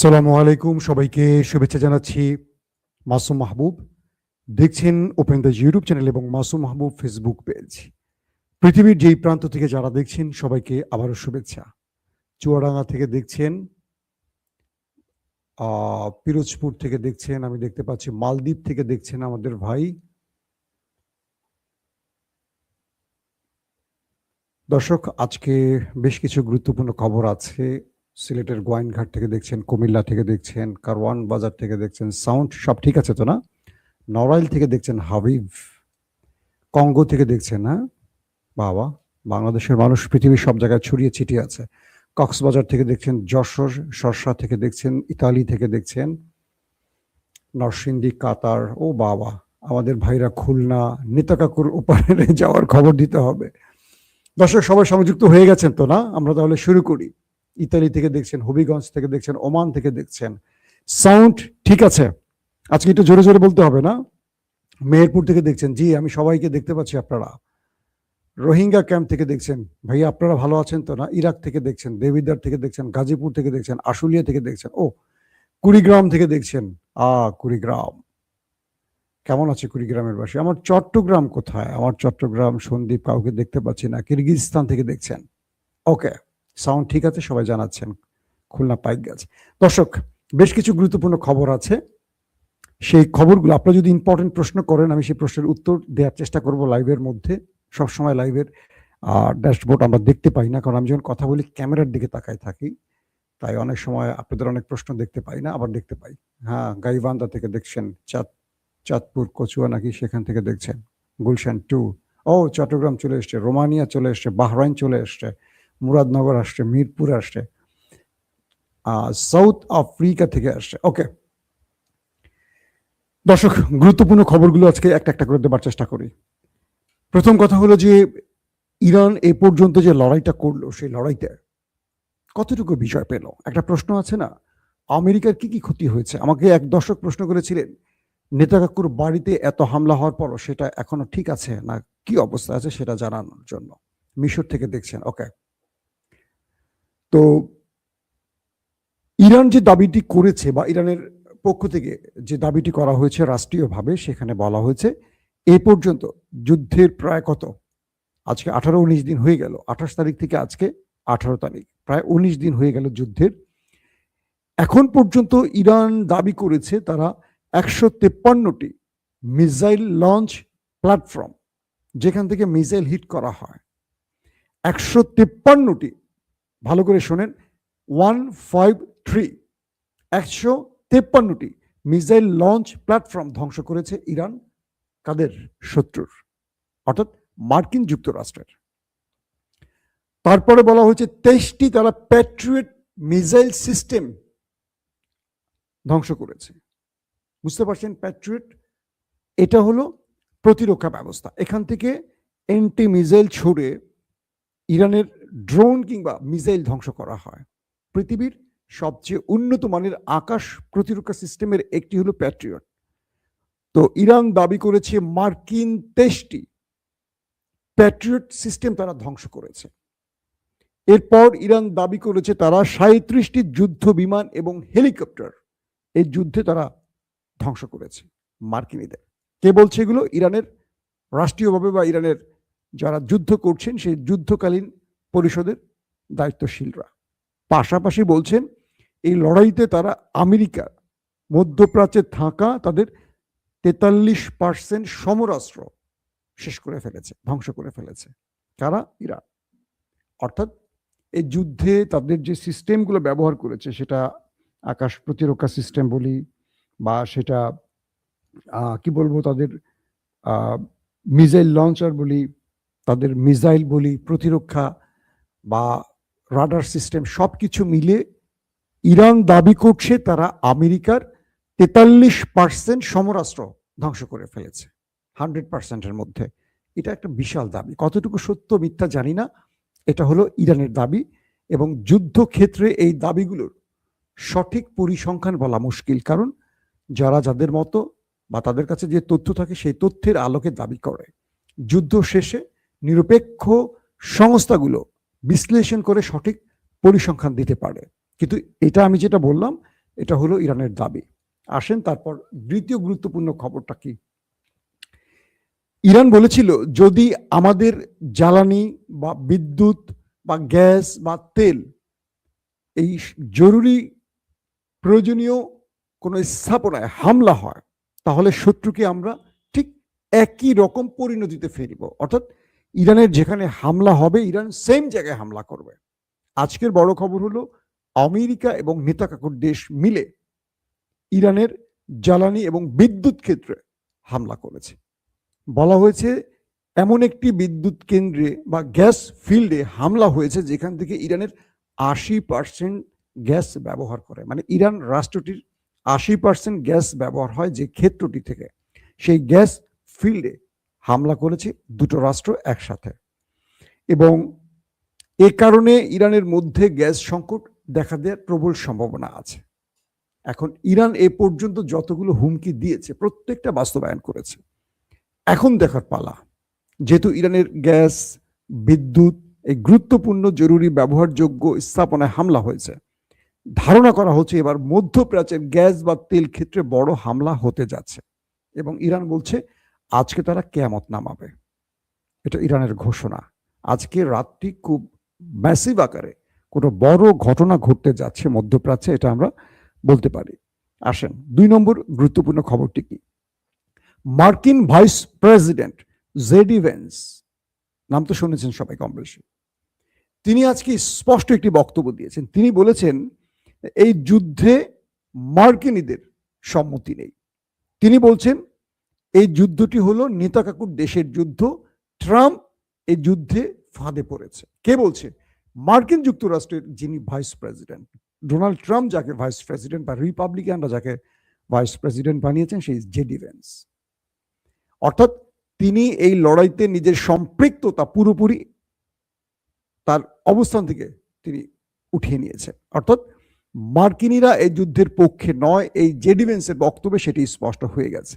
আসসালামু আলাইকুম, সবাইকে শুভেচ্ছা জানাচ্ছি। মাসুম মাহবুব দেখছেন ওপেন দ্য ইউটিউব চ্যানেল এবং মাসুম মাহবুব ফেসবুক পেজ। পৃথিবীর যেই প্রান্ত থেকে যারা দেখছেন সবাইকে আবারও শুভেচ্ছা। চুয়াডাঙ্গা থেকে দেখছেন, পিরোজপুর থেকে দেখছেন, আমি দেখতে পাচ্ছি মালদ্বীপ থেকে দেখছেন আমাদের ভাই। দর্শক, আজকে বেশ কিছু গুরুত্বপূর্ণ খবর আছে। সিলেটের গোয়াইনঘাট থেকে দেখছেন, কুমিল্লা থেকে দেখছেন, কারওয়ান বাজার থেকে দেখছেন। সাউন্ড সব ঠিক আছে তো না? নড়াইল থেকে দেখছেন হাবিব, কঙ্গো থেকে দেখছেন, হ্যাঁ বাবা, বাংলাদেশের মানুষ পৃথিবীর সব জায়গায় ছড়িয়ে ছিটিয়ে আছে। কক্সবাজার থেকে দেখছেন, যশোর শর্ষা থেকে দেখছেন, ইতালি থেকে দেখছেন, নরসিংদী, কাতার, ও বাবা, আমাদের ভাইরা খুলনা, নেতাকাকুর ওপারে যাওয়ার খবর দিতে হবে। দর্শক সবাই সংযুক্ত হয়ে গেছেন তো না? আমরা তাহলে শুরু করি। ইতালি থেকে দেখছেন, হবিগঞ্জ থেকে দেখছেন, ওমান থেকে দেখছেন। সাউন্ড ঠিক আছে? আজকে একটু জোরে জোরে বলতে হবে না? মেহেরপুর থেকে দেখছেন, জি আমি সবাইকে দেখতে পাচ্ছি। আপনারা রোহিঙ্গা ক্যাম্প থেকে দেখছেন, ভাইয়া আপনারা ভালো আছেন তো না? ইরাক থেকে দেখছেন, দেবিদ্বার থেকে দেখছেন, গাজীপুর থেকে দেখছেন, আশুলিয়া থেকে দেখছেন, ও কুড়িগ্রাম থেকে দেখছেন। কুড়িগ্রাম কেমন আছে কুড়িগ্রামের বাসী? আমার চট্টগ্রাম কোথায়? আমার চট্টগ্রাম সন্দ্বীপ কাউকে দেখতে পাচ্ছি না। কিরগিজস্তান থেকে দেখছেন। ওকে, সাউন্ড ঠিক আছে, সবাই জানাচ্ছেন। খুলনা পাইকগাছ। দর্শক, বেশ কিছু গুরুত্বপূর্ণ খবর আছে। সেই খবরগুলো আপনারা যদি ইম্পর্টেন্ট প্রশ্ন করেন, আমি সেই প্রশ্নের উত্তর দেওয়ার চেষ্টা করব লাইভের মধ্যে। সবসময় লাইভের ড্যাশবোর্ড আমরা দেখতে পাই না, কারণ আমি যখন কথা বলি ক্যামেরার দিকে তাকাই থাকি, তাই অনেক সময় আপনাদের অনেক প্রশ্ন দেখতে পাই না, আবার দেখতে পাই। হ্যাঁ, গাইবান্ধা থেকে দেখছেন, চাঁদপুর কচুয়া নাকি সেখান থেকে দেখছেন, গুলশান 2। ও চট্টগ্রাম চলে এসছে, রোমানিয়া চলে এসছে, বাহরাইন চলে এসছে, মুরাদনগর আসছে, মিরপুর আসছে, সাউথ আফ্রিকা থেকে আসছে। ওকে দর্শক, গুরুত্বপূর্ণ খবরগুলো আজকে একটা একটা করে দেবার চেষ্টা করি। প্রথম কথা হলো যে ইরান এ পর্যন্ত যে লড়াইটা করলো, সেই লড়াইতে কতটুকু বিজয় পেল? একটা প্রশ্ন আছে না, আমেরিকার কি কি ক্ষতি হয়েছে? আমাকে এক দর্শক প্রশ্ন করেছিলেন, নেতাকাকুর বাড়িতে এত হামলা হওয়ার পরও সেটা এখনো ঠিক আছে না কি অবস্থা আছে সেটা জানানোর জন্য। মিশর থেকে দেখছেন। ওকে, তো ইরান যে দাবিটি করেছে, বা ইরানের পক্ষ থেকে যে দাবিটি করা হয়েছে রাষ্ট্রীয়ভাবে, সেখানে বলা হয়েছে এ পর্যন্ত যুদ্ধের প্রায় কত, আজকে 18-19 দিন হয়ে গেল, 28 তারিখ থেকে আজকে 18 তারিখ, প্রায় 19 দিন হয়ে গেল যুদ্ধের। এখন পর্যন্ত ইরান দাবি করেছে তারা 153টি মিসাইল লঞ্চ প্ল্যাটফর্ম, যেখান থেকে মিসাইল হিট করা হয়, 153টি, ভালো করে শোনেন, 153টি মিসাইল লঞ্চ প্ল্যাটফর্ম ধ্বংস করেছে ইরান। কাদের? শত্রুর, অর্থাৎ মার্কিন যুক্তরাষ্ট্রের। তারপরে বলা হয়েছে 23টি তারা প্যাট্রিয়ট মিসাইল সিস্টেম ধ্বংস করেছে। বুঝতে পারছেন? প্যাট্রিয়ট এটা হলো প্রতিরক্ষা ব্যবস্থা। এখান থেকে অ্যান্টি মিসাইল ছুড়ে ইরানের ড্রোন কিংবা মিসাইল ধ্বংস করা হয়। পৃথিবীর সবচেয়ে উন্নত মানের আকাশ প্রতিরক্ষা সিস্টেমের একটি হলো প্যাট্রিয়ট। তো ইরান দাবি করেছে মার্কিন 23টি প্যাট্রিয়ট সিস্টেম তারা ধ্বংস করেছে। এরপর ইরান দাবি করেছে তারা 37টি যুদ্ধ বিমান এবং হেলিকপ্টার এই যুদ্ধে তারা ধ্বংস করেছে মার্কিনীদের। কে বলছে এগুলো? ইরানের রাষ্ট্রীয়ভাবে বা ইরানের যারা যুদ্ধ করছেন সেই যুদ্ধকালীন পরিষদের দায়িত্বশীলরা। পাশাপাশি বলছেন এই লড়াইতে তারা আমেরিকা, মধ্যপ্রাচ্যে থাকা তাদের 43% সমরাস্ত্র শেষ করে ফেলেছে, ধ্বংস করে ফেলেছে। কারা? ইরান। অর্থাৎ এই যুদ্ধে তাদের যে সিস্টেমগুলো ব্যবহার করেছে, সেটা আকাশ প্রতিরক্ষা সিস্টেম বলি, বা সেটা কি বলবো, তাদের মিসাইল লঞ্চার বলি, তাদের মিসাইল বলি, প্রতিরক্ষা বা রাডার সিস্টেম, সবকিছু মিলে ইরান দাবি করছে তারা আমেরিকার 43% সমরাস্ত্র ধ্বংস করে ফেলেছে 100%-এর মধ্যে। এটা একটা বিশাল দাবি, কতটুকু সত্য মিথ্যা জানি না, এটা হলো ইরানের দাবি। এবং যুদ্ধক্ষেত্রে এই দাবিগুলোর সঠিক পরিসংখ্যান বলা মুশকিল, কারণ যারা যাদের মতো বা তাদের কাছে যে তথ্য থাকে সেই তথ্যের আলোকে দাবি করে। যুদ্ধ শেষে নিরপেক্ষ সংস্থাগুলো বিশ্লেষণ করে সঠিক পরিসংখ্যান দিতে পারে। কিন্তু এটা আমি যেটা বললাম এটা হলো ইরানের দাবি। আসেন তারপর দ্বিতীয় গুরুত্বপূর্ণ খবরটা কি। ইরান বলেছিল যদি আমাদের জ্বালানি বা বিদ্যুৎ বা গ্যাস বা তেল এই জরুরি প্রয়োজনীয় কোনো স্থাপনায় হামলা হয়, তাহলে শত্রুকে আমরা ঠিক একই রকম পরিণতিতে ফেলব। অর্থাৎ ইরানের যেখানে হামলা হবে, ইরান সেম জায়গায় হামলা করবে। আজকের বড় খবর হলো আমেরিকা এবং নেতাকাকুর দেশ মিলে ইরানের জ্বালানি এবং বিদ্যুৎ ক্ষেত্রে হামলা করেছে। বলা হয়েছে এমন একটি বিদ্যুৎ কেন্দ্রে বা গ্যাস ফিল্ডে হামলা হয়েছে যেখান থেকে ইরানের 80% গ্যাস ব্যবহার করে, মানে ইরান রাষ্ট্রটির 80% গ্যাস ব্যবহার হয় যে ক্ষেত্রটি থেকে, সেই গ্যাস ফিল্ডে হামলা করেছে দুটো রাষ্ট্র একসাথে। এবং এ কারণে ইরানের মধ্যে গ্যাস সংকট দেখা দেওয়ার প্রবল সম্ভাবনা আছে। এখন ইরান এ পর্যন্ত যতগুলো হুমকি দিয়েছে প্রত্যেকটা বাস্তবায়ন করেছে। এখন দেখার পালা, যেহেতু ইরানের গ্যাস, বিদ্যুৎ এই গুরুত্বপূর্ণ জরুরি ব্যবহারযোগ্য স্থাপনায় হামলা হয়েছে, ধারণা করা হচ্ছে এবার মধ্যপ্রাচ্যের গ্যাস বা তেল ক্ষেত্রে বড় হামলা হতে যাচ্ছে। এবং ইরান বলছে আজকে তারা কিয়ামত নামাবে। এটা ইরানের ঘোষণা। আজকে রাতটি খুব ম্যাসিভ আকারে কোনো বড় ঘটনা ঘটতে যাচ্ছে মধ্যপ্রাচ্যে, এটা আমরা বলতে পারি। আসেন 2 নম্বর গুরুত্বপূর্ণ খবরটি কি। মার্কিন ভাইস প্রেসিডেন্ট জেডি ভেন্স, নাম তো শুনেছেন সবাই কম বেশি, তিনি আজকে স্পষ্ট একটি বক্তব্য দিয়েছেন। তিনি বলেছেন এই যুদ্ধে মার্কিনীদের সম্মতি নেই। তিনি বলছেন এই যুদ্ধটি হলো নেতাকাকুর দেশের যুদ্ধ, ট্রাম্প এই যুদ্ধে ফাঁদে পড়েছে। কে বলছে? মার্কিন যুক্তরাষ্ট্রের যিনি ভাইস প্রেসিডেন্ট, ডোনাল্ড ট্রাম্প যাকে ভাইস প্রেসিডেন্ট বা রিপাবলিকানরা যাকে ভাইস প্রেসিডেন্ট বানিয়েছেন, সেই জেডি ভেন্স। অর্থাৎ তিনি এই লড়াইতে নিজের সম্পৃক্ততা পুরোপুরি তার অবস্থান থেকে তিনি উঠিয়ে নিয়েছেন। অর্থাৎ মার্কিনীরা এই যুদ্ধের পক্ষে নয়, এই জেডি ভেন্সের বক্তব্যে সেটি স্পষ্ট হয়ে গেছে।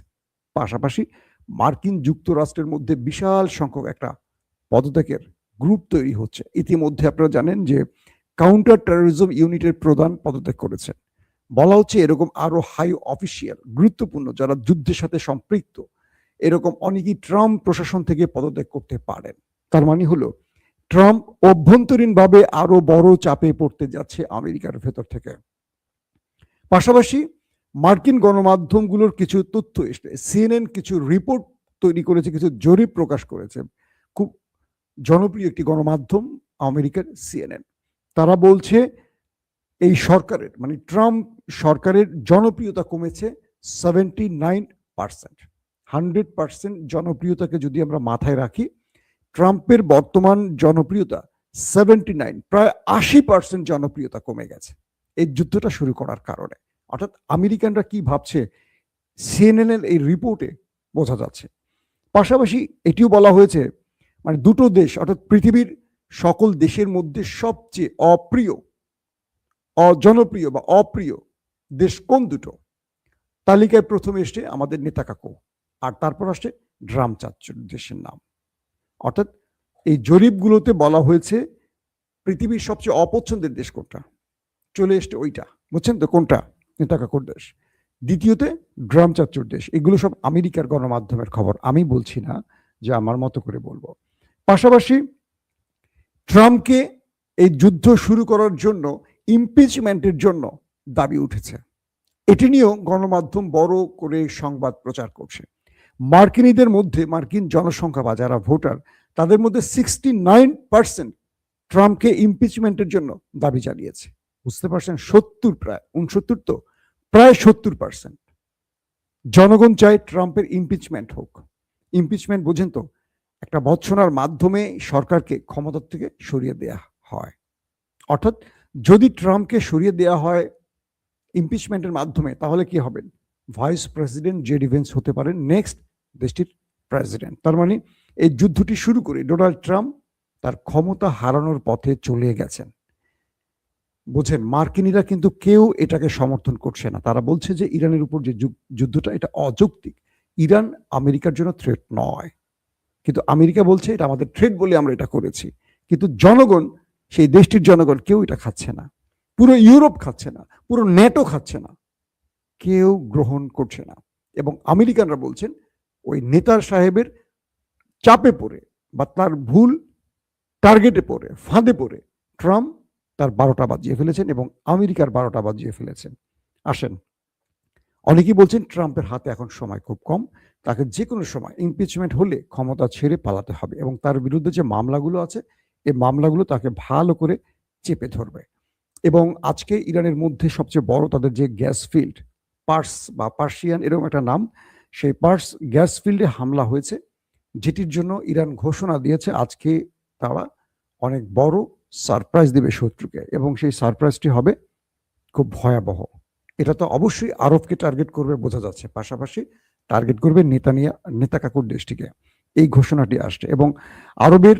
পাশাপাশি মার্কিন যুক্তরাষ্ট্রের মধ্যে বিশাল সংখ্যক একটা পদত্যাগের গ্রুপ তৈরি হচ্ছে। ইতিমধ্যে আপনারা জানেন যে কাউন্টার টেরোরিজম ইউনিটের প্রধান পদত্যাগ করেছেন। বলা হচ্ছে এরকম আরো হাই অফিসিয়াল গুরুত্বপূর্ণ যারা যুদ্ধের সাথে সম্পৃক্ত, এরকম অনেকেই ট্রাম্প প্রশাসন থেকে পদত্যাগ করতে পারেন। তার মানে হলো ট্রাম্প অভ্যন্তরীণভাবে আরো বড় চাপে পড়তে যাচ্ছে আমেরিকার ভেতর থেকে। পাশাপাশি মার্কিন গণমাধ্যমগুলোর কিছু তথ্য এসে, সিএনএন কিছু রিপোর্ট তৈরি করেছে, কিছু জরিপ প্রকাশ করেছে। খুব জনপ্রিয় একটি গণমাধ্যম আমেরিকার সিএনএন। তারা বলছে এই সরকারের, মানে ট্রাম্প সরকারের জনপ্রিয়তা কমেছে 79%। 100% জনপ্রিয়তাকে যদি আমরা মাথায় রাখি, ট্রাম্পের বর্তমান জনপ্রিয়তা 79, প্রায় 80% জনপ্রিয়তা কমে গেছে এই যুদ্ধটা শুরু করার কারণে। অর্থাৎ আমেরিকানরা কি ভাবছে সিএনএন এই রিপোর্টে বোঝা যাচ্ছে। পাশাপাশি এটিও বলা হয়েছে মানে দুটো দেশ, অর্থাৎ পৃথিবীর সকল দেশের মধ্যে সবচেয়ে অজনপ্রিয় বা অপ্রিয় দেশ কোন দুটো, তালিকায় প্রথমে এসছে আমাদের নেতা কাকু, আর তারপর আসছে ড্রাম চাচ্চুর দেশের নাম। অর্থাৎ এই জরিপগুলোতে বলা হয়েছে পৃথিবীর সবচেয়ে অপছন্দের দেশ কোনটা, চলে এসছে ওইটা, বুঝছেন তো কোনটা? নেতা কাকুর দেশ। দ্বিতীয়তে ড্রাম চাচ্চুর দেশ। এগুলো সব আমেরিকার গণমাধ্যমের খবর, আমি বলছি না, যে আমার মতো করে বলবো। পাশাপাশি ট্রাম্পকে এই যুদ্ধ শুরু করার জন্য ইমপিচমেন্টের জন্য দাবি উঠেছে। এটি নিয়েও গণমাধ্যম বড় করে সংবাদ প্রচার করছে। মার্কিনীদের মধ্যে, মার্কিন জনসংখ্যা বা যারা ভোটার, তাদের মধ্যে 69% ট্রাম্পকে ইমপিচমেন্টের জন্য দাবি জানিয়েছে। বুঝতে পারছেন? 70, প্রায় 69, তো প্রায় 70% জনগণ চায় ট্রাম্পের ইমপিচমেন্ট হোক। ইমপিচমেন্ট বোঝেন তো? একটা ভৎসনার মাধ্যমে সরকারকে ক্ষমতা থেকে সরিয়ে দেয়া হয়। অর্থাৎ যদি ট্রাম্পকে সরিয়ে দেয়া হয় ইমপিচমেন্টের মাধ্যমে, তাহলে কি হবেন? ভাইস প্রেসিডেন্ট জেডি ভেন্স হতে পারেন নেক্সট দেশটির প্রেসিডেন্ট। তার মানে এই যুদ্ধটি শুরু করে ডোনাল্ড ট্রাম্প তার ক্ষমতা হারানোর পথে চলে গেছেন। বুঝেন, মার্কিনীরা কিন্তু কেউ এটাকে সমর্থন করছে না। তারা বলছে যে ইরানের উপর যে যুদ্ধটা, এটা অযৌক্তিক। ইরান আমেরিকার জন্য থ্রেট নয়, কিন্তু আমেরিকা বলছে এটা আমাদের থ্রেট বলে আমরা এটা করেছি। কিন্তু জনগণ, সেই দেশটির জনগণ কেউ এটা খাচ্ছে না। পুরো ইউরোপ খাচ্ছে না, পুরো ন্যাটো খাচ্ছে না, কেউ গ্রহণ করছে না। এবং আমেরিকানরা বলছেন ওই নেতার সাহেবের চাপে পড়ে বা তার ভুল টার্গেটে পড়ে, ফাঁদে পড়ে ট্রাম্প তার 12টা বাজিয়ে ফেলেছেন এবং আমেরিকার 12টা বাজিয়ে ফেলেছেন। আসেন, অনেকেই বলছেন ট্রাম্পের হাতে এখন সময় খুব কম, তাকে যে কোনো সময় ইমপিচমেন্ট হলে ক্ষমতা ছেড়ে পালাতে হবে এবং তার বিরুদ্ধে যে মামলাগুলো আছে এই মামলাগুলো তাকে ভালো করে চেপে ধরবে। এবং আজকে ইরানের মধ্যে সবচেয়ে বড় তাদের যে গ্যাস ফিল্ড, পার্স বা পার্সিয়ান এরকম একটা নাম, সেই পার্স গ্যাস ফিল্ডে হামলা হয়েছে, যেটির জন্য ইরান ঘোষণা দিয়েছে আজকে তারা অনেক বড় সারপ্রাইজ দেবে শত্রুকে এবং সেই সারপ্রাইজটি হবে খুব ভয়াবহ। এটা তো অবশ্যই আরবকে টার্গেট করবে বোঝা যাচ্ছে, পাশাপাশি টার্গেট করবে নেতাকাকুর দেশটিকে। এই ঘোষণাটি আসছে এবং আরবের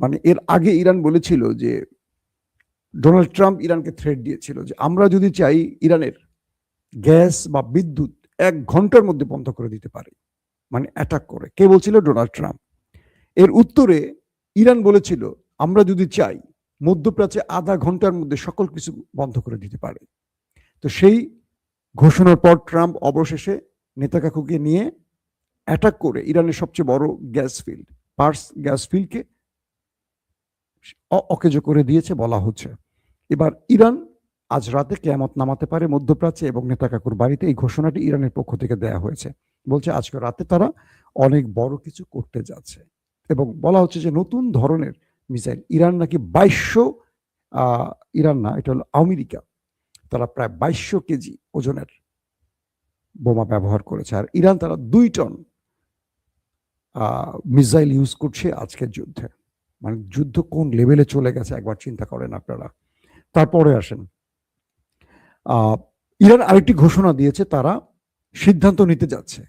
মানে এর আগে ইরান বলেছিল যে ডোনাল্ড ট্রাম্প ইরানকে থ্রেট দিয়েছিল যে আমরা যদি চাই ইরানের গ্যাস বা বিদ্যুৎ 1 ঘন্টার মধ্যে বন্ধ করে দিতে পারি, মানে অ্যাটাক করে। কে বলছিল? Donald Trump. এর উত্তরে ইরান বলেছিল আমরা যদি চাই মধ্যপ্রাচ্যে আধা ঘন্টার মধ্যে সকল কিছু বন্ধ করে দিতে পারে। তো সেই ঘোষণার পর ট্রাম্প অবশেষে নেতাকাকুকে নিয়ে অ্যাটাক করে ইরানের সবচেয়ে বড় গ্যাস ফিল্ড পার্স গ্যাস ফিল্ডকে অকেজ করে দিয়েছে বলা হচ্ছে। এবার ইরান আজ রাতে কিয়ামত নামাতে পারে মধ্যপ্রাচ্যে এবং নেতাকাকুর বাড়িতে। এই ঘোষণাটি ইরানের পক্ষ থেকে দেয়া হয়েছে, বলছে আজকে রাতে তারা অনেক বড় কিছু করতে যাচ্ছে এবং বলা হচ্ছে যে নতুন ধরনের মিসাইল ইরান নাকি 2200 ইরান না, এটা হলো আমেরিকা, তারা প্রায় 2200 কেজি ওজনের বোমা ব্যবহার করেছে আর ইরান তারা 2 টন মিসাইল ইউজ করছে আজকের যুদ্ধে। মানে যুদ্ধ কোন লেভেলে চলে গেছে একবার চিন্তা করেন আপনারা। তারপরে আসেন, ইরান আরেকটি ঘোষণা দিয়েছে, তারা সিদ্ধান্ত নিতে যাচ্ছে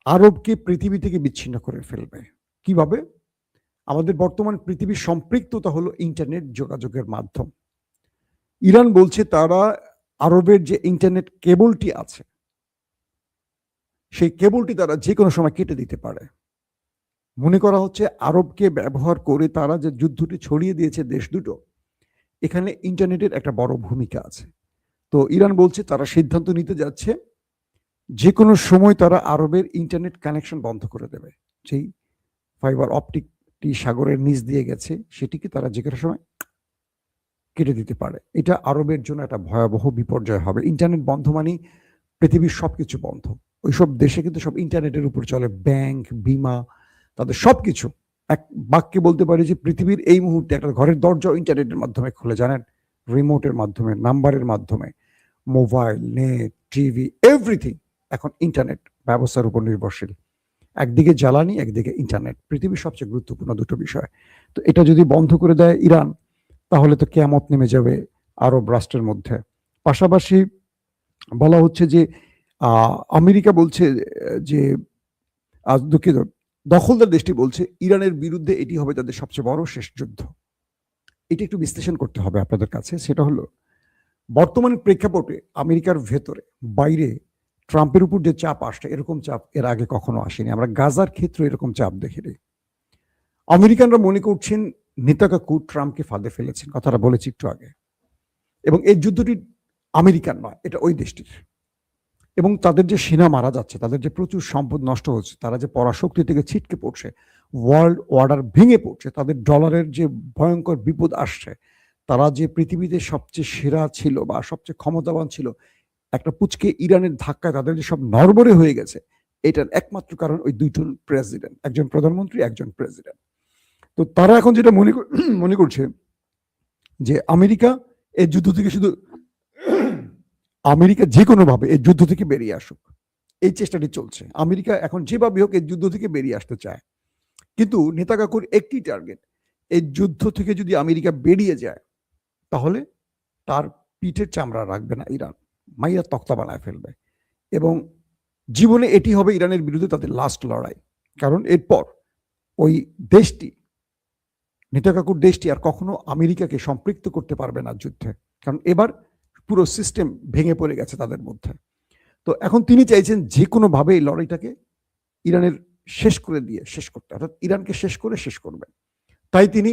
আরবকে পৃথিবী থেকে বিচ্ছিন্ন করে ফেলবে। কিভাবে? আমাদের বর্তমান পৃথিবীর সম্পৃক্ততা হলো ইন্টারনেট যোগাযোগের মাধ্যম। ইরান বলছে তারা আরবের যে ইন্টারনেট কেবলটি আছে সেই কেবলটি তারা যে কোনো সময় কেটে দিতে পারে। মনে করা হচ্ছে আরবকে ব্যবহার করে তারা যে যুদ্ধটি ছড়িয়ে দিয়েছে দেশ দুটো, এখানে ইন্টারনেটের একটা বড় ভূমিকা আছে। তো ইরান বলছে তারা সিদ্ধান্ত নিতে যাচ্ছে যে কোনো সময় তারা আরবের ইন্টারনেট কানেকশন বন্ধ করে দেবে। যেই ফাইবার অপটিকটি সাগরের নিচ দিয়ে গেছে সেটিকে তারা যে কোনো সময় কেটে দিতে পারে। এটা আরবের জন্য একটা ভয়াবহ বিপর্যয় হবে। ইন্টারনেট বন্ধ মানে পৃথিবীর সবকিছু বন্ধ। ওইসব দেশে কিন্তু সব ইন্টারনেটের উপর চলে, ব্যাংক, বিমা, তাদের সবকিছু। এক বাক্যে বলতে পারি যে পৃথিবীর এই মুহূর্তে একটা ঘরের দরজা ইন্টারনেটের মাধ্যমে খুলে, জানেন, রিমোটের মাধ্যমে, নাম্বারের মাধ্যমে, মোবাইল, নেট, টিভি, এভরিথিং এখন ইন্টারনেট ব্যবস্থার উপর নির্ভরশীল। একদিকে জ্বালানি, একদিকে ইন্টারনেট, পৃথিবীর সবচেয়ে গুরুত্বপূর্ণ দুটো বিষয়। তো এটা যদি বন্ধ করে দেয় ইরান, তাহলে তো কিয়ামত নেমে যাবে আরব রাষ্ট্রের মধ্যে। পাশাপাশি বলা হচ্ছে যে আমেরিকা বলছে যে দুঃখিত, দখলদার দেশটি বলছে ইরানের বিরুদ্ধে এটি হবে তাদের সবচেয়ে বড় শেষ যুদ্ধ। এটা একটু বিশ্লেষণ করতে হবে আপনাদের কাছে। সেটা হলো বর্তমান প্রেক্ষাপটে আমেরিকার ভেতরে বাইরে ট্রাম্পের উপর যে চাপ আসছে, এরকম চাপ এর আগে কখনো আসেনি। আমরা গাজার ক্ষেত্রে এরকম চাপ দেখিনি। আমেরিকানরা মনে করছেন নেতাকাকু ট্রাম্পকে ফাঁদে ফেলেছেন, কথাটা বলেছি একটু আগে, এবং এই যুদ্ধটি আমেরিকার নয়, এটা ওই দেশটির। এবং তাদের যে সেনা মারা যাচ্ছে, তাদের যে প্রচুর সম্পদ নষ্ট হচ্ছে, তারা যে পরাশক্তি থেকে ছিটকে পড়ছে, ওয়ার্ল্ড অর্ডার ভেঙে পড়ছে, তাদের ডলারের যে ভয়ঙ্কর বিপদ আসছে, তারা যে পৃথিবীতে সবচেয়ে সেরা ছিল বা সবচেয়ে ক্ষমতাবান ছিল, একটা পুচকে ইরানের ধাক্কায় তাদের যে সব নড়বড়ে হয়ে গেছে, এটার একমাত্র কারণ ওই দুইজন প্রেসিডেন্ট, একজন প্রধানমন্ত্রী, একজন প্রেসিডেন্ট। তো তারা এখন যেটা মনে করছে যে আমেরিকা এই যুদ্ধ থেকে শুধু আমেরিকা যে কোনোভাবে এই যুদ্ধ থেকে বেরিয়ে আসুক, এই চেষ্টাটি চলছে। আমেরিকা এখন যেভাবে হোক এই যুদ্ধ থেকে বেরিয়ে আসতে চায়, কিন্তু নেতাকাকুর একটি টার্গেট, এই যুদ্ধ থেকে যদি আমেরিকা বেরিয়ে যায় তাহলে তার পিঠের চামড়া রাখবে না ইরান, মাইরা তক্তা বানায় ফেলবে। এবং জীবনে এটি হবে ইরানের বিরুদ্ধে তাদের লাস্ট লড়াই, কারণ এরপর ওই দেশটি, নেতাকাকুর দেশটি আর কখনো আমেরিকাকে সম্পৃক্ত করতে পারবে না যুদ্ধে, কারণ এবার পুরো সিস্টেম ভেঙে পড়ে গেছে তাদের মধ্যে। তো এখন তিনি চাইছেন যে কোনোভাবে এই লড়াইটাকে ইরানের শেষ করে দিয়ে শেষ করতে, অর্থাৎ ইরানকে শেষ করে শেষ করবেন। তাই তিনি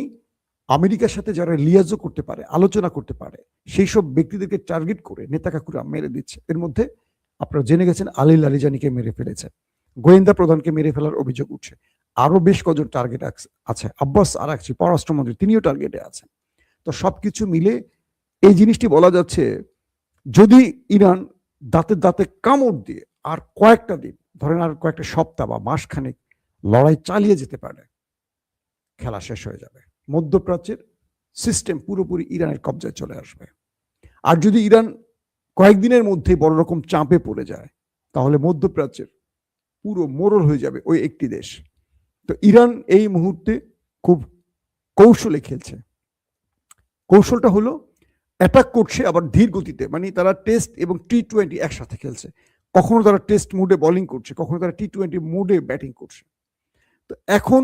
আমেরিকার সাথে যারা লিয়াজও করতে পারে, আলোচনা করতে পারে, সেই সব ব্যক্তিদেরকে টার্গেট করে নেতা কাকুরা মেরে দিচ্ছে। এর মধ্যে আপনারা জেনে গেছেন আলী লারিজানিকে মেরে ফেলেছে, গোয়েন্দা প্রধানকে মেরে ফেলার অভিযোগ উঠছে, আরো বেশ কজন টার্গেট আছে। আব্বাস আরাকচি পররাষ্ট্রমন্ত্রী, তিনিও টার্গেটে আছেন। তো সবকিছু মিলে এই জিনিসটি বলা যাচ্ছে, যদি ইরান দাঁতে দাঁতে কামড় দিয়ে আর কয়েকটা দিন, ধরেন আর কয়েকটা সপ্তাহ বা মাসখানেক লড়াই চালিয়ে যেতে পারে, খেলা শেষ হয়ে যাবে। মধ্যপ্রাচ্যের সিস্টেম পুরোপুরি ইরানের কবজায় চলে আসবে। আর যদি ইরান কয়েকদিনের মধ্যে বড় রকম চাপে পড়ে যায়, তাহলে মধ্যপ্রাচ্যের পুরো মোড়ল হয়ে যাবে ওই একটি দেশ। তো ইরান এই মুহূর্তে খুব কৌশলে খেলছে। কৌশলটা হলো অ্যাটাক করছে আবার ধীর গতিতে, মানে তারা টেস্ট এবং T20 একসাথে খেলছে। কখনো তারা টেস্ট মুডে বোলিং করছে, কখনো তারা T20 মুডে ব্যাটিং করছে। তো এখন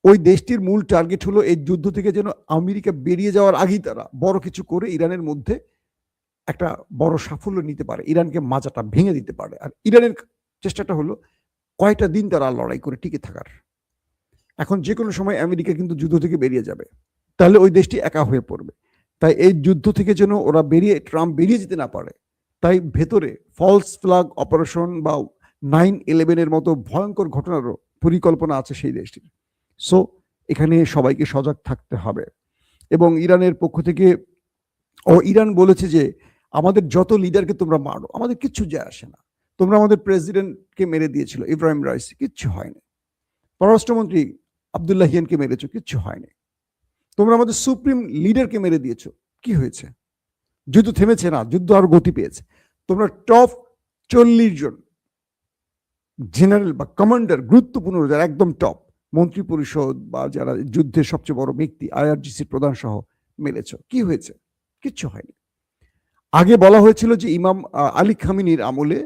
ওই দেশটির মূল টার্গেট হলো এই যুদ্ধ থেকে যেন আমেরিকা বেরিয়ে যাওয়ার আগেই তারা বড় কিছু করে ইরানের মধ্যে একটা বড় সাফল্য নিতে পারে, ইরানকে মাজাটা ভেঙে দিতে পারে। আর ইরানের চেষ্টাটা হলো কয়টা দিন তারা লড়াই করে টিকে থাকার। এখন যে কোনো সময় আমেরিকা কিন্তু যুদ্ধ থেকে বেরিয়ে যাবে, তাহলে ওই দেশটি একা হয়ে পড়বে। তাই এই যুদ্ধ থেকে যেন ওরা ট্রাম্প বেরিয়ে যেতে না পারে, তাই ভেতরে ফলস ফ্ল্যাগ অপারেশন বা 9/11-এর মতো ভয়ঙ্কর ঘটনারও পরিকল্পনা আছে সেই দেশটির। সো এখানে সবাইকে সজাগ থাকতে হবে। এবং ইরানের পক্ষ থেকে ইরান বলেছে যে আমাদের যত লিডারকে তোমরা মারো, আমাদের কিচ্ছু যায় আসে না। তোমরা আমাদের প্রেসিডেন্টকে মেরে দিয়েছিল, ইব্রাহিম রাইসি, কিচ্ছু হয়নি। পররাষ্ট্রমন্ত্রী আব্দুল্লাহিয়ানকে মেরেছো, কিচ্ছু হয়নি। তোমরা আমাদের সুপ্রিম লিডারকে মেরে দিয়েছো, কি হয়েছে? যুদ্ধ থেমেছে না, যুদ্ধ আরো গতি পেয়েছে। তোমরা টপ 40 জন জেনারেল বা কমান্ডার, গুরুত্বপূর্ণ যারা একদম টপ মন্ত্রী পরিষদ বা যারা যুদ্ধের সবচেয়ে বড় ব্যক্তি, IRGC প্রধান সহ মেরেছ, কি হয়েছে? কিচ্ছু হয়নি। আগে বলা হয়েছিল যে ইমাম আলী খামিনির আমলে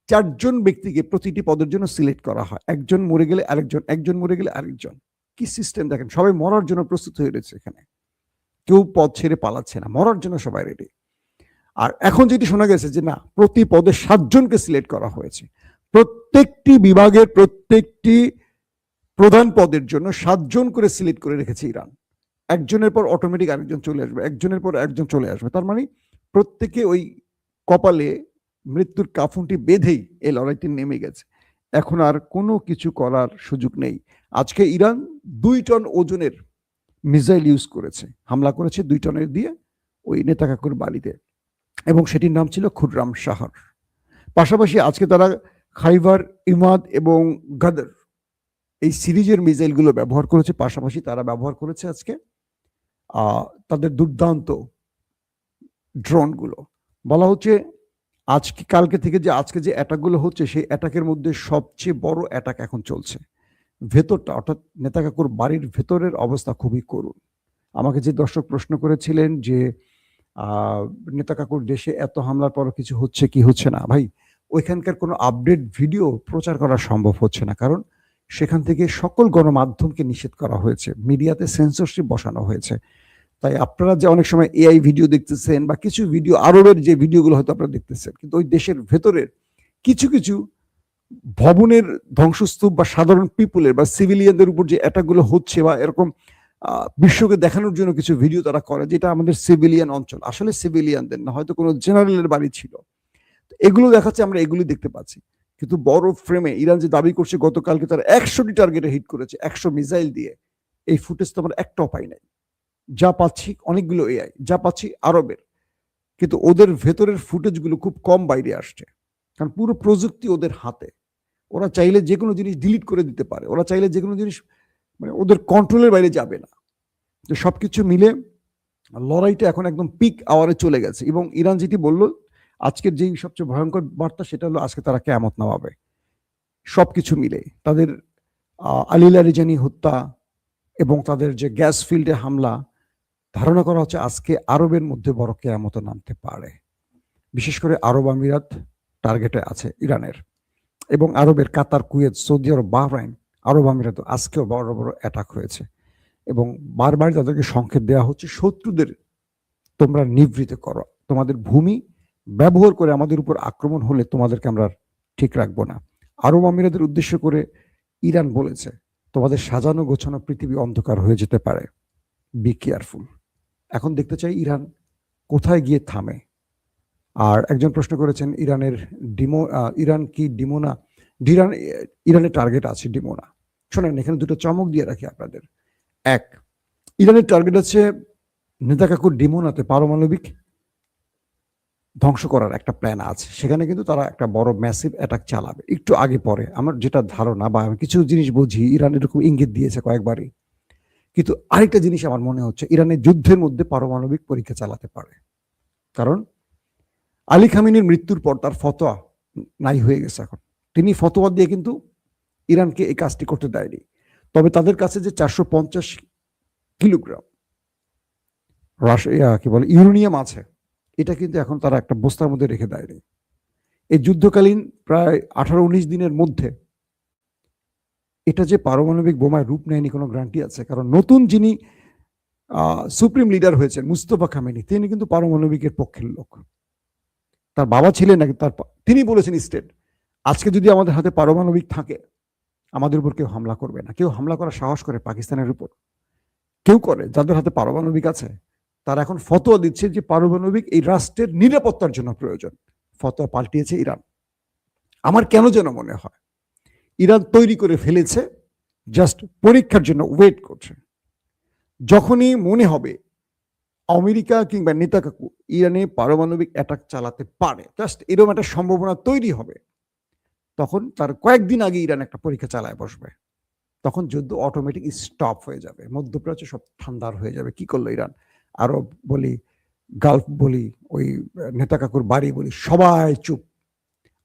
4 জন ব্যক্তিকে প্রতিটি পদের জন্য সিলেক্ট করা হয়, একজন মরে গেলে আরেকজন, একজন মরে গেলে আরেকজন। কি সিস্টেম দেখেন, সবাই মরার জন্য প্রস্তুত হয়ে রয়েছে এখানে, কেউ পদ ছেড়ে পালাচ্ছে না, মরার জন্য সবাই রেডি। আর এখন যেটি শোনা গেছে যে না, প্রতি পদে 7 জনকে সিলেক্ট করা হয়েছে। প্রত্যেকটি বিভাগের প্রত্যেকটি প্রধান পদের জন্য 7 জন করে সিলেক্ট করে রেখেছে ইরান। একজনের পর অটোমেটিক আরেকজন চলে আসবে, একজনের পর একজন চলে আসবে। তার মানে প্রত্যেকে ওই কপালে মৃত্যুর কাফনটি বেঁধেই এই লড়াইটি নেমে গেছে। এখন আর কোনো কিছু করার সুযোগ নেই। আজকে ইরান 2 টন ওজনের মিসাইল ইউজ করেছে, হামলা করেছে 2 টনের দিয়ে ওই নেতা কাকুর বাড়িতে, এবং সেটির নাম ছিল খুররাম শাহর। পাশাপাশি আজকে তারা খাইবার, ইমাদ এবং গাদর এই সিরিজের মিসাইলগুলো ব্যবহার করেছে। পাশাপাশি তারা ব্যবহার করেছে আজকে তাদের দুর্দান্ত ড্রোনগুলো। বলা হচ্ছে আজকে কালকে থেকে যে আজকে যে অ্যাটাকগুলো হচ্ছে, সেই অ্যাটাকের মধ্যে সবচেয়ে বড় অ্যাটাক এখন চলছে ভেতরটা, অর্থাৎ নেতা কাকুর বাড়ির ভেতরের অবস্থা খুবই করুণ। আমাকে যে দর্শক প্রশ্ন করেছিলেন যে নেতা কাকুর দেশে এত হামলার পরও কিছু হচ্ছে কি হচ্ছে না, ভাই ওইখানকার কোনো আপডেট ভিডিও প্রচার করা সম্ভব হচ্ছে না, কারণ সেখান থেকে সকল গণমাধ্যমকে নিষেধ করা হয়েছে, মিডিয়াতে সেন্সরশিপ বসানো হয়েছে। তাই আপনারা যে অনেক সময় AI ভিডিও দেখতেছেন বা কিছু ভিডিও আরবের যে ভিডিওগুলো হয়তো আপনারা দেখতেছেন, কিন্তু ওই দেশের ভেতরের কিছু কিছু ভবনের ধ্বংসস্তূপ বা সাধারণ পিপুলের বা সিভিলিয়ানদের উপর যে অ্যাটাকগুলো হচ্ছে বা এরকম বিশ্বকে দেখানোর জন্য কিছু ভিডিও তারা করে, যেটা আমাদের সিভিলিয়ান অঞ্চল, আসলে সিভিলিয়ানদের না, হয়তো কোনো জেনারেলের বাড়ি ছিল, এগুলো দেখাচ্ছে, আমরা এগুলি দেখতে পাচ্ছি। কিন্তু বড় ফ্রেমে ইরান যে দাবি করছে গতকালকে তারা 100টি টার্গেটে হিট করেছে 100 মিসাইল দিয়ে, এই ফুটেজ তো আমরা একটাও পাই নাই। যা পাচ্ছি অনেকগুলো AI, যা পাচ্ছি আরবের, কিন্তু ওদের ভেতরের ফুটেজগুলো খুব কম বাইরে আসছে, কারণ পুরো প্রযুক্তি ওদের হাতে। ওরা চাইলে যে কোনো জিনিস ডিলিট করে দিতে পারে, ওরা চাইলে যে কোনো জিনিস, মানে ওদের কন্ট্রোলের বাইরে যাবে না। তো সবকিছু মিলে লড়াইটা এখন একদম পিক আওয়ারে চলে গেছে। এবং ইরান যেটি বলল আজকের যেই সবচেয়ে ভয়ঙ্কর বার্তা, সেটা হলো আজকে তারা কিয়ামত নামাবে। সবকিছু মিলে তাদের আলী লারিজানি হত্যা এবং তাদের যে গ্যাস ফিল্ডে হামলা, ধারণা করা হচ্ছে আজকে আরবের মধ্যে বড় কিয়ামত নামতে পারে। বিশেষ করে আরব আমিরাত টার্গেটে আছে ইরানের, এবং আরবের কাতার, কুয়েত, সৌদি আরব, বাহরাইন, আরব আমিরাত আজকেও বড় বড় অ্যাটাক হয়েছে। এবং বারবার তাদেরকে সংকেত দেওয়া হচ্ছে শত্রুদের তোমরা নিবৃত্ত করো, তোমাদের ভূমি ব্যবহার করে আমাদের উপর আক্রমণ হলে তোমাদেরকে আমরা ঠিক রাখবো না। আরব আমিরাতের উদ্দেশ্য করে ইরান বলেছে তোমাদের সাজানো গোছানো পৃথিবী অন্ধকার হয়ে যেতে পারে। Be careful. এখন দেখতে চাই ইরান কোথায় গিয়ে থামে। আর একজন প্রশ্ন করেছেন ইরানের ইরান কি ডিমোনা, ইরানের টার্গেট আছে ডিমোনা। শোনেন, এখানে দুটো চমক দিয়ে রাখি আপনাদের। এক, ইরানের টার্গেট আছে নেতাকাকুর ডিমোনাতে পারমাণবিক ধ্বংস করার একটা প্ল্যান আছে। সেখানে কিন্তু তারা একটা বড় ম্যাসিভ অ্যাটাক চালাবে একটু আগে পরে। আমার যেটা ধারণা বা আমি কিছু জিনিস বুঝি, ইরান এরকম ইঙ্গিত দিয়েছে কয়েকবারই। কিন্তু আরেকটা জিনিস আমার মনে হচ্ছে, ইরানের যুদ্ধের মধ্যে পারমাণবিক পরীক্ষা চালাতে পারে। কারণ আলী খামেনির মৃত্যুর পর তার ফতোয়া নাই হয়ে গেছে। এখন তিনি ফতোয়া দিয়ে কিন্তু ইরানকে এই কাজটি করতে দেয়নি। তবে তাদের কাছে যে 450 কিলোগ্রাম কি বলে ইউরেনিয়াম আছে, এটা কিন্তু এখন তারা একটা বস্তার মধ্যে রেখে দেয়নি। এই যুদ্ধকালীন প্রায় 18-19 দিনের মধ্যে এটা যে পারমাণবিক বোমায় রূপ নেয়নি কোনো গ্যারান্টি আছে? কারণ নতুন যিনি সুপ্রিম লিডার হয়েছেন মুস্তফা খামেনি, তিনি কিন্তু পারমাণবিকের পক্ষের লোক। তার বাবা ছিলেন নাকি তিনি বলেছেন স্টেট, আজকে যদি আমাদের হাতে পারমাণবিক থাকে আমাদের উপর কেউ হামলা করবে না। কেউ হামলা করার সাহস করে পাকিস্তানের উপর? কেউ করে যাদের হাতে পারমাণবিক আছে। তারা এখন ফতোয়া দিচ্ছে যে পারমাণবিক এই রাষ্ট্রের নিরাপত্তার জন্য প্রয়োজন। ফতোয়া পাল্টিয়েছে ইরান। আমার কেন যেন মনে হয় ইরান তৈরি করে ফেলেছে, জাস্ট পরীক্ষার জন্য ওয়েট করছে। যখনই মনে হবে আমেরিকা কিংবা নেতাকাকু ইরানে পারমাণবিক অ্যাটাক চালাতে পারে, জাস্ট এরকম একটা সম্ভাবনা তৈরি হবে, তখন তার কয়েকদিন আগে ইরান একটা পরীক্ষা চালায় বসবে। তখন যুদ্ধ অটোমেটিক স্টপ হয়ে যাবে, মধ্যপ্রাচ্য সব ঠান্ডার হয়ে যাবে। কি করলো ইরান? আরব বলি, গালফ বলি, ওই নেতাকাকুর বাড়ি বলি, সবাই চুপ,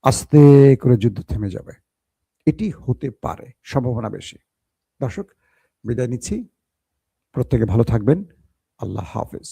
আস্তে করে যুদ্ধ থেমে যাবে। এটি হতে পারে, সম্ভাবনা বেশি। দর্শক, বিদায় নিচ্ছি। প্রত্যেকে ভালো থাকবেন। আল্লাহ হাফেজ।